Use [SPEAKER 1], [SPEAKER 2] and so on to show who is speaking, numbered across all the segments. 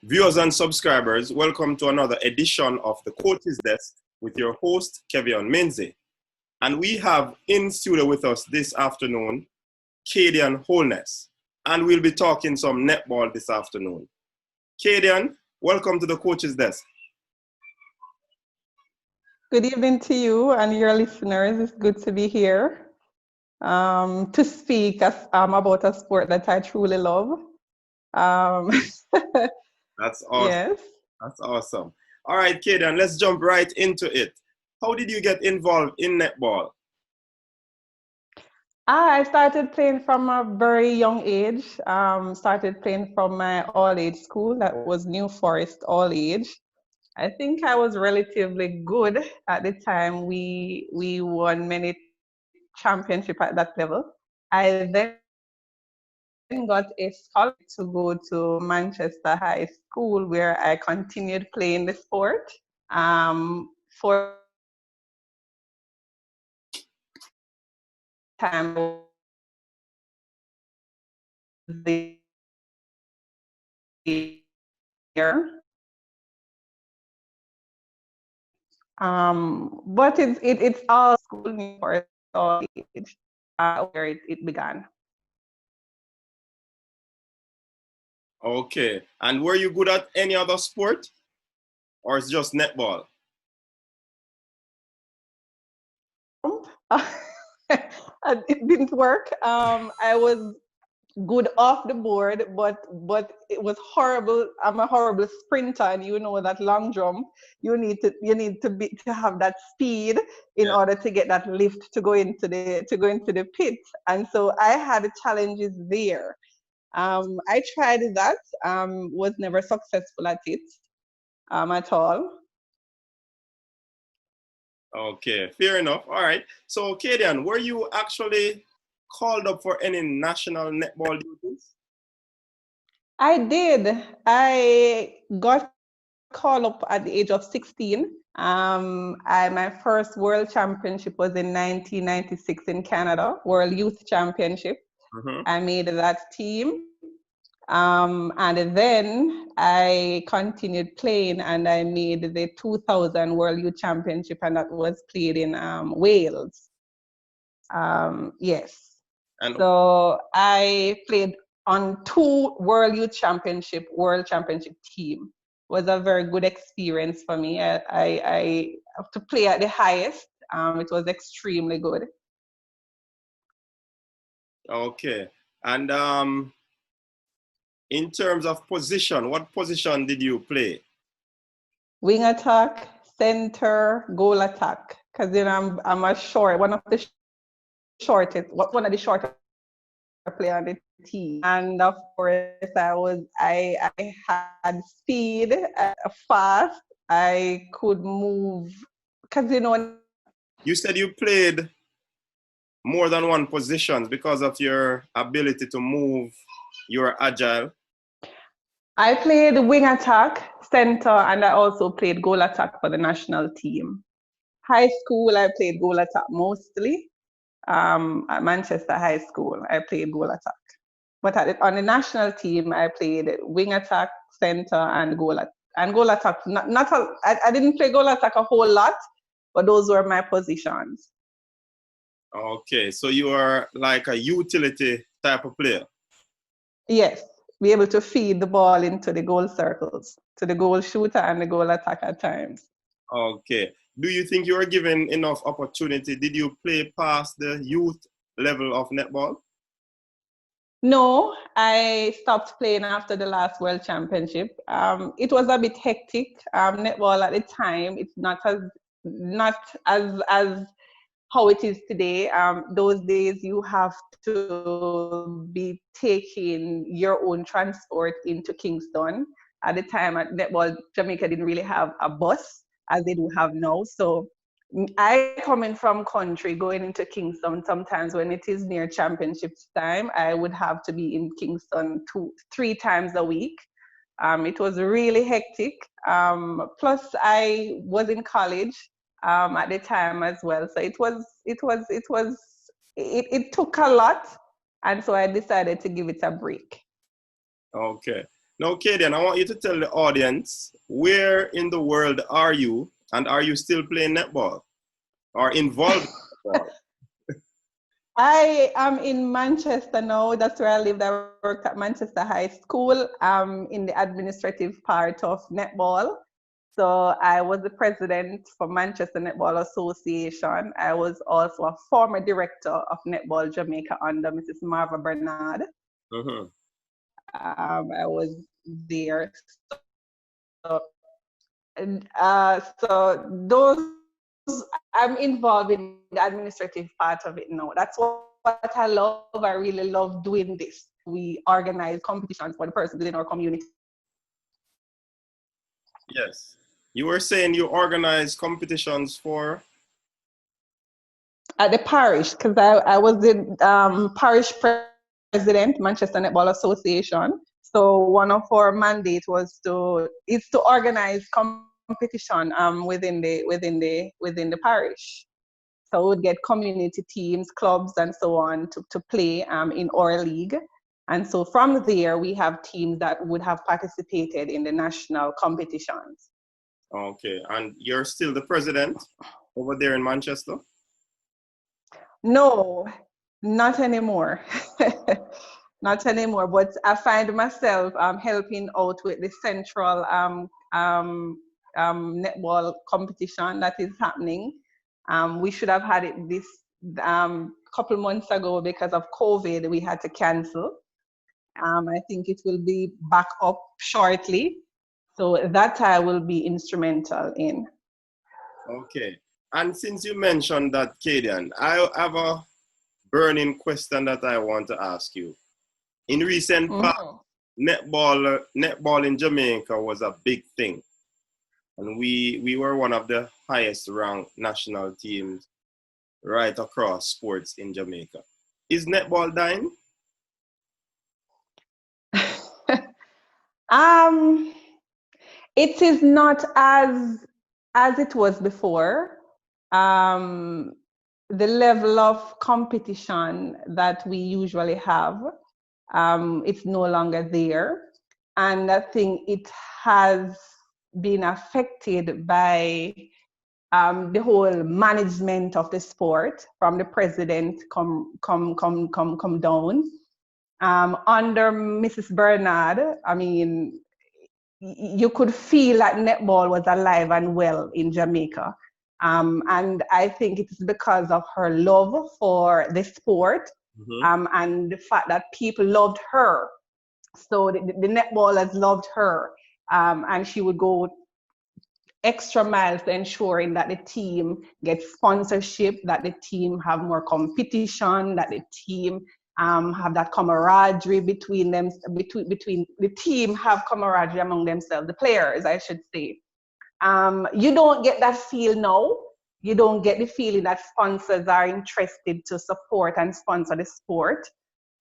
[SPEAKER 1] Viewers and subscribers, welcome to another edition of the Coach's Desk with your host, Kaydeann Holness. And we have in studio with us this afternoon, Kaydeann Holness. And we'll be talking some netball this afternoon. Kaydeann, welcome to the Coach's Desk.
[SPEAKER 2] Good evening to you and your listeners. It's good to be here to speak about a sport that I truly love.
[SPEAKER 1] That's awesome.
[SPEAKER 2] Yes.
[SPEAKER 1] That's awesome. All right, Kaydeann, let's jump right into it. How did you get involved in netball?
[SPEAKER 2] I started playing from a very young age. Started playing from my all-age school. That was New Forest all-age. I think I was relatively good at the time. We won many championships at that level. I then got a scholarship to go to Manchester High School, where I continued playing the sport for time the year. But it's all school for all age where it began.
[SPEAKER 1] Okay. And were you good at any other sport? Or it's just netball?
[SPEAKER 2] It didn't work. I was good off the board, but it was horrible. I'm a horrible sprinter, and you know that long jump, you need to have that speed in order to get that lift to go into the pit. And so I had challenges there. I tried that, was never successful at it at all.
[SPEAKER 1] Okay, fair enough. All right. So, Kaydeann, were you actually called up for any national netball duties?
[SPEAKER 2] I did. I got called up at the age of 16. My first world championship was in 1996 in Canada, World Youth Championship.
[SPEAKER 1] Mm-hmm.
[SPEAKER 2] I made that team. And then I continued playing, and I made the 2000 World Youth Championship, and that was played in Wales. Yes. And so I played on 2 World Championship team. It was a very good experience for me. I to play at the highest. It was extremely good.
[SPEAKER 1] Okay. And in terms of position, what position did you play?
[SPEAKER 2] Wing attack, center, goal attack. Because I'm a short, one of the shortest player on the team. And of course, I had speed, fast. I could move. Because
[SPEAKER 1] you said you played more than one position because of your ability to move. You're agile.
[SPEAKER 2] I played wing attack, center, and I also played goal attack for the national team. High school, I played goal attack mostly. At Manchester High School, I played goal attack. But on the national team, I played wing attack, center, and goal attack. And goal attack, I didn't play goal attack a whole lot, but those were my positions.
[SPEAKER 1] Okay, so you are like a utility type of player.
[SPEAKER 2] Yes, be able to feed the ball into the goal circles, to the goal shooter and the goal attack at times.
[SPEAKER 1] Okay. Do you think you were given enough opportunity? Did you play past the youth level of netball?
[SPEAKER 2] No, I stopped playing after the last World Championship. It was a bit hectic. Netball at the time, it's not as how it is today. Those days you have to be taking your own transport into Kingston. At the time at Netball, Jamaica didn't really have a bus as they do have now. So I coming from country going into Kingston, sometimes when it is near championships time, I would have to be in Kingston 2-3 times a week. It was really hectic. Plus I was in college at the time as well. So it took a lot. And so I decided to give it a break.
[SPEAKER 1] Okay. Now, Kaydeann, I want you to tell the audience, where in the world are you, and are you still playing netball or involved in netball?
[SPEAKER 2] I am in Manchester now. That's where I lived. I worked at Manchester High School in the administrative part of netball. So I was the president for Manchester Netball Association. I was also a former director of Netball Jamaica under Mrs. Marva Bernard.
[SPEAKER 1] Mm-hmm.
[SPEAKER 2] I was there. So, so those, I'm involved in the administrative part of it now. That's what I love. I really love doing this. We organize competitions for the persons within our community.
[SPEAKER 1] Yes. You were saying you organize competitions for?
[SPEAKER 2] At the parish, because I was the parish president, Manchester Netball Association. So one of our mandates was to organize competition within the parish. So we would get community teams, clubs, and so on to play in our league. And so from there, we have teams that would have participated in the national competitions.
[SPEAKER 1] Okay. And you're still the president over there in Manchester?
[SPEAKER 2] No, not anymore. Not anymore. But I find myself helping out with the central netball competition that is happening. We should have had it this couple months ago because of COVID. We had to cancel. I think it will be back up shortly. So that I will be instrumental in.
[SPEAKER 1] Okay. And since you mentioned that, Kaydeann, I have a burning question that I want to ask you. In recent past, netball in Jamaica was a big thing. And we were one of the highest ranked national teams right across sports in Jamaica. Is netball dying?
[SPEAKER 2] It is not as it was before. The level of competition that we usually have, it's no longer there. And I think it has been affected by the whole management of the sport from the president come down. Under Mrs. Bernard, I mean, you could feel that netball was alive and well in Jamaica. And I think it is because of her love for the sport, and the fact that people loved her. So the netballers loved her, and she would go extra miles to ensuring that the team gets sponsorship, that the team have more competition, that the team have that camaraderie between them, between the team have camaraderie among themselves, the players, I should say. You don't get that feel now. You don't get the feeling that sponsors are interested to support and sponsor the sport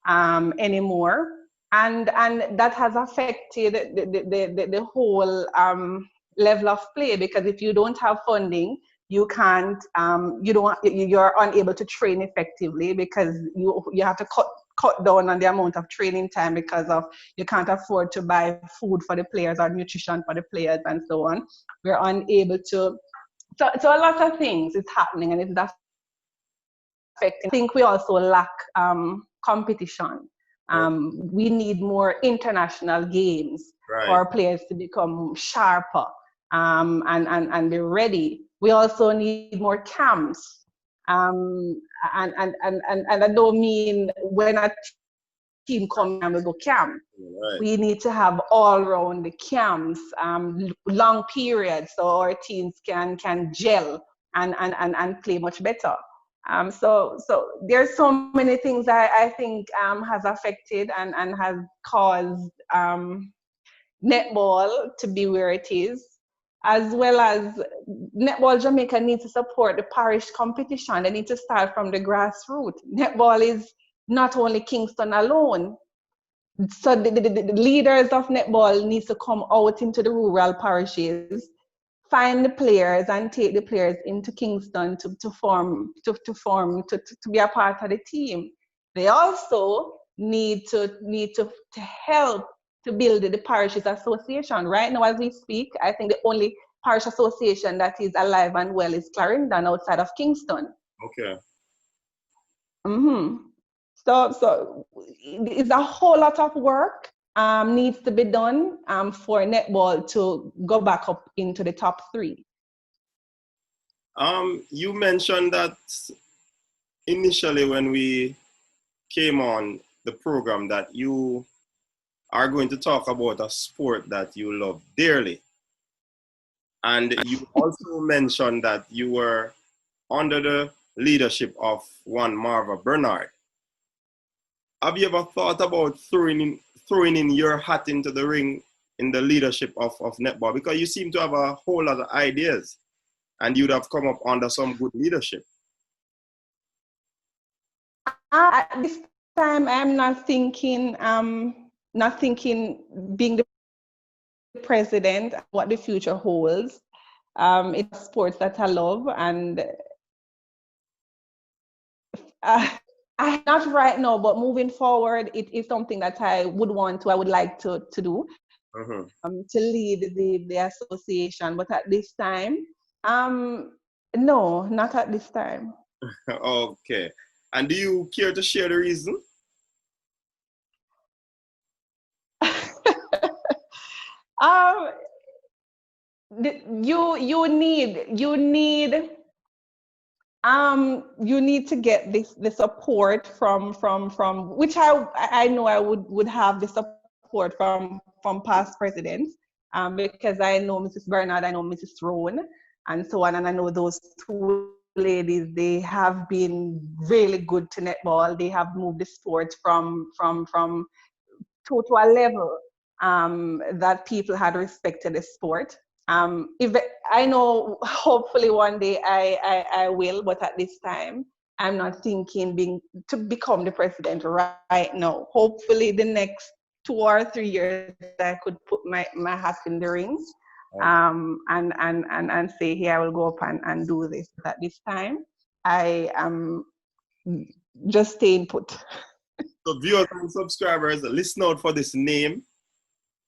[SPEAKER 2] anymore. And that has affected the whole level of play, because if you don't have funding, you can't you're unable to train effectively, because you have to cut down on the amount of training time because of you can't afford to buy food for the players or nutrition for the players and so on. We're unable to, so a lot of things is happening, and it's affecting. I think we also lack competition. We need more international games for our players to become sharper and be ready. We also need more camps. And I don't mean when a team comes and we go camp.
[SPEAKER 1] Right.
[SPEAKER 2] We need to have all around the camps, long periods, so our teams can gel and play much better. So there's so many things I think has affected and has caused netball to be where it is, as well as Netball Jamaica needs to support the parish competition. They need to start from the grassroots. Netball is not only Kingston alone. So the leaders of netball needs to come out into the rural parishes, find the players and take the players into Kingston to be a part of the team. They also need to help to build the parishes association. Right now, as we speak, I think the only parish association that is alive and well is Clarendon outside of Kingston.
[SPEAKER 1] Okay.
[SPEAKER 2] So it's a whole lot of work needs to be done for netball to go back up into the top 3.
[SPEAKER 1] You mentioned that initially when we came on the program that you are going to talk about a sport that you love dearly. And you also mentioned that you were under the leadership of one Marva Bernard. Have you ever thought about throwing in your hat into the ring in the leadership of netball? Because you seem to have a whole lot of ideas and you'd have come up under some good leadership.
[SPEAKER 2] At this time, I'm not thinking being the president, what the future holds. It's sports that I love, and not right now, but moving forward, it is something that I would like to do, to lead the association. But at this time, no, not at this time.
[SPEAKER 1] Okay. And do you care to share the reason?
[SPEAKER 2] You need to get the support from which I know I would have the support from past presidents, because I know Mrs. Bernard, I know Mrs. Rowan, and so on, and I know those 2 ladies. They have been really good to netball. They have moved the sport from to a level that people had respected the sport. If I know, hopefully one day I will, but at this time, I'm not thinking to become the president right now. Hopefully the next 2 or 3 years, I could put my hat in the ring, and say, here, I will go up and do this. But at this time, I am just staying put.
[SPEAKER 1] So viewers and subscribers, listen out for this name.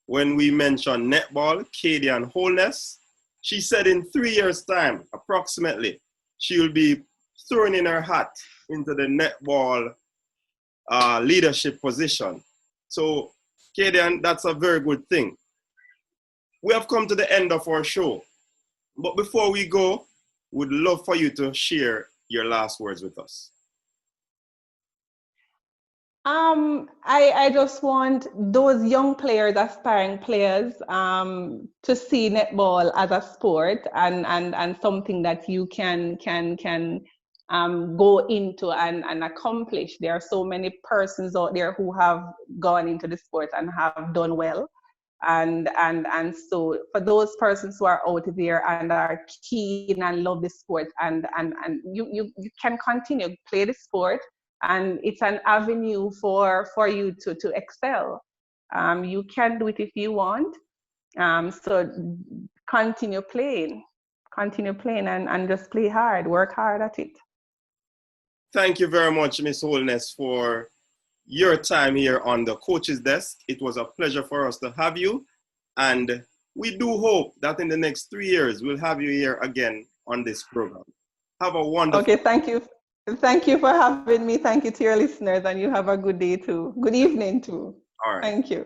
[SPEAKER 1] When we mention netball, Kaydeann Holness, she said in 3 years' time, approximately, she will be throwing in her hat into the netball leadership position. So, Kaydeann, that's a very good thing. We have come to the end of our show. But before we go, we'd love for you to share your last words with us.
[SPEAKER 2] I just want those young players, aspiring players, to see netball as a sport and something that you can go into and accomplish. There are so many persons out there who have gone into the sport and have done well. And so for those persons who are out there and are keen and love the sport, and you can continue play the sport, and it's an avenue for you to excel. You can do it if you want. So continue playing and just play hard, work hard at it.
[SPEAKER 1] Thank you very much, Ms. Holness, for your time here on the Coach's Desk. It was a pleasure for us to have you. And we do hope that in the next 3 years, we'll have you here again on this program. Have a wonderful...
[SPEAKER 2] Okay, thank you. Thank you for having me. Thank you to your listeners, and you have a good day too. Good evening too.
[SPEAKER 1] All right.
[SPEAKER 2] Thank you.